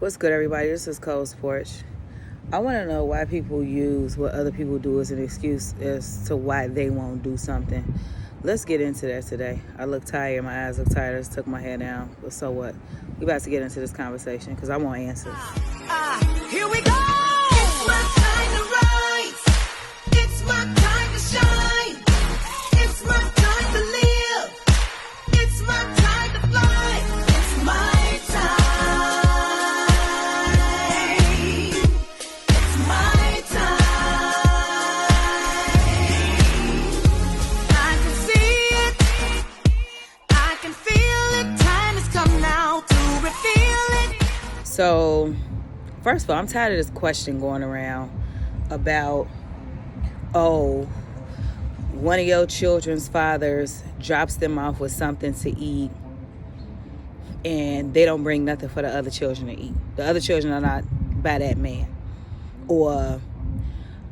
What's good, everybody? This is Cole's Porch. I want to know why people use what other people do as an excuse as to why they won't do something. Let's get into that today. I look tired. My eyes look tired. I just took my hair down. But so what? We about to get into this conversation because I want answers. Here we go! It's my time to rise. It's my time to shine. It's my time to live. It's my time to fly. It's my time. It's my time. I can see it. I can feel it. Time has come now to reveal it. So, first of all, I'm tired of this question going around about, one of your children's fathers drops them off with something to eat and they don't bring nothing for the other children to eat. The other children are not by that man. Or,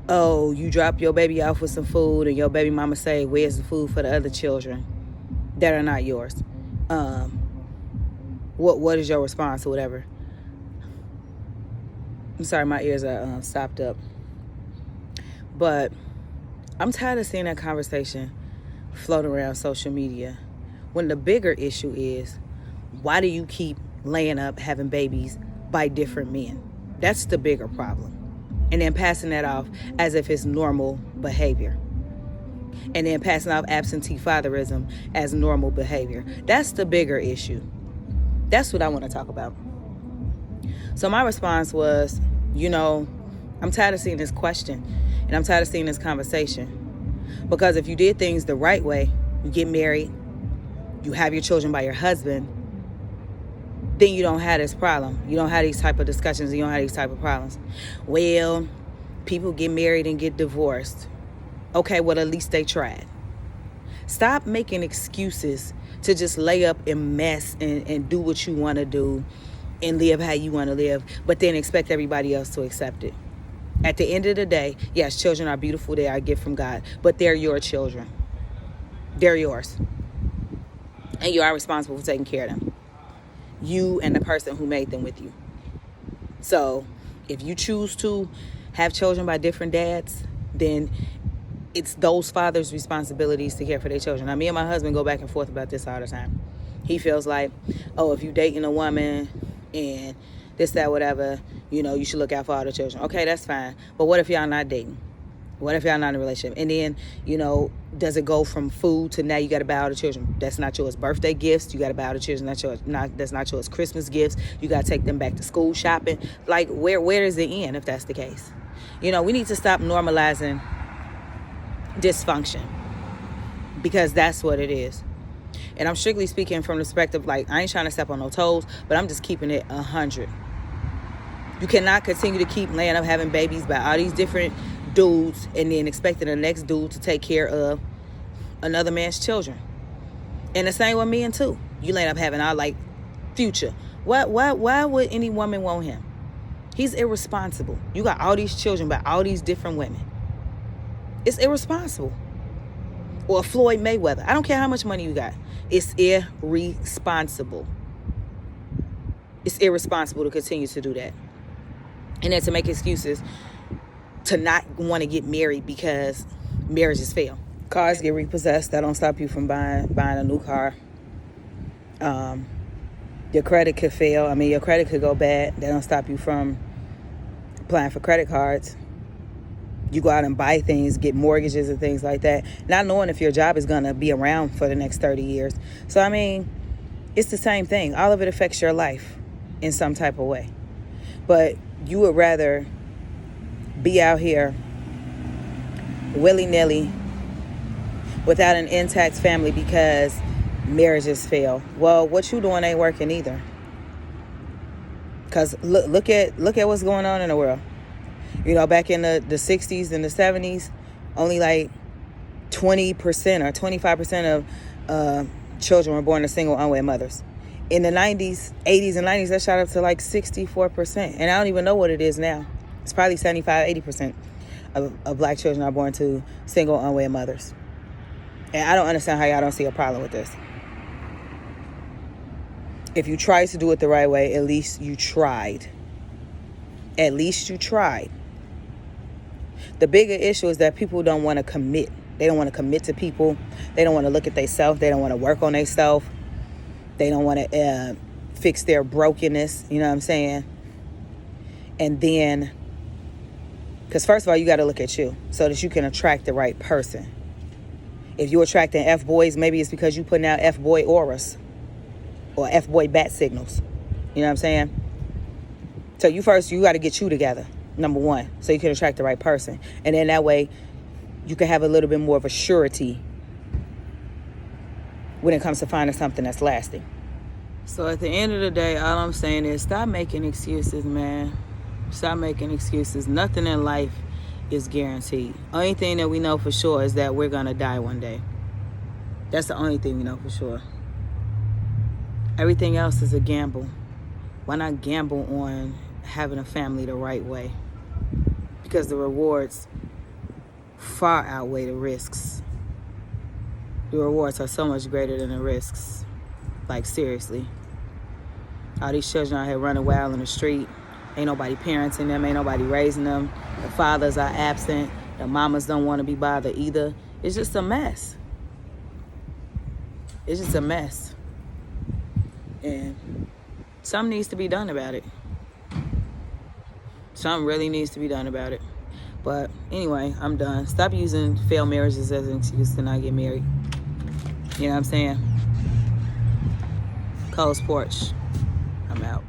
you drop your baby off with some food and your baby mama say, where's the food for the other children that are not yours? What is your response or whatever? I'm sorry, my ears are stopped up. But I'm tired of seeing that conversation float around social media when the bigger issue is, why do you keep laying up having babies by different men? That's the bigger problem. And then passing that off as if it's normal behavior. And then passing off absentee fatherism as normal behavior. That's the bigger issue. That's what I want to talk about. So my response was, I'm tired of seeing this question and I'm tired of seeing this conversation. Because if you did things the right way, you get married, you have your children by your husband, then you don't have this problem. You don't have these type of discussions. You don't have these type of problems. Well, people get married and get divorced. Okay, well, at least they tried. Stop making excuses to just lay up and mess and do what you want to do and live how you want to live, but then expect everybody else to accept it. At the end of the day, yes, children are beautiful. They are a gift from God, but they're your children. They're yours. And you are responsible for taking care of them. You and the person who made them with you. So if you choose to have children by different dads, then it's those fathers' responsibilities to care for their children. Now, me and my husband go back and forth about this all the time. He feels like, if you're dating a woman and this, that, whatever, you should look out for all the children. Okay, that's fine. But what if y'all not dating? What if y'all not in a relationship? And then, does it go from food to now you got to buy all the children? That's not yours. Birthday gifts, you got to buy all the children. That's not yours. Christmas gifts, you got to take them back to school shopping. Like, where does it end if that's the case? We need to stop normalizing dysfunction, because that's what it is. And I'm strictly speaking from the perspective, I ain't trying to step on no toes, but I'm just keeping it 100. You cannot continue to keep laying up having babies by all these different dudes and then expecting the next dude to take care of another man's children. And the same with men too. You laying up having all Future. Why would any woman want him? He's irresponsible. You got all these children by all these different women. It's irresponsible. Or Floyd Mayweather. I don't care how much money you got. It's irresponsible. It's irresponsible to continue to do that. And then to make excuses to not want to get married because marriages fail. Cars get repossessed. That don't stop you from buying a new car. Your credit could fail. Your credit could go bad. That don't stop you from applying for credit cards. You go out and buy things, get mortgages and things like that, not knowing if your job is going to be around for the next 30 years. So, it's the same thing. All of it affects your life in some type of way. But you would rather be out here willy-nilly without an intact family because marriages fail. Well, what you doing ain't working either. Because look at what's going on in the world. Back in the 60s and the 70s, only 20% or 25% of children were born to single unwed mothers. In the 80s and 90s, that shot up to 64%. And I don't even know what it is now. It's probably 75-80% of black children are born to single unwed mothers. And I don't understand how y'all don't see a problem with this. If you tried to do it the right way, at least you tried. At least you tried. The bigger issue is that people don't want to commit. They don't want to commit to people. They don't want to look at themselves. They don't want to work on themselves. They don't want to fix their brokenness. You know what I'm saying? And then, because first of all, you got to look at you so that you can attract the right person. If you're attracting F-boys, maybe it's because you putting out F-boy auras or F-boy bat signals. You know what I'm saying? So you got to get you together, number one, so you can attract the right person. And then that way, you can have a little bit more of a surety when it comes to finding something that's lasting. So at the end of the day, all I'm saying is stop making excuses, man. Stop making excuses. Nothing in life is guaranteed. Only thing that we know for sure is that we're going to die one day. That's the only thing we know for sure. Everything else is a gamble. Why not gamble on having a family the right way? Because the rewards far outweigh the risks. The rewards are so much greater than the risks. Like, seriously. All these children out here running wild in the street. Ain't nobody parenting them. Ain't nobody raising them. The fathers are absent. The mamas don't want to be bothered either. It's just a mess. It's just a mess. And something needs to be done about it. Something really needs to be done about it. But anyway, I'm done. Stop using failed marriages as an excuse to not get married. You know what I'm saying? Cole's Porch. I'm out.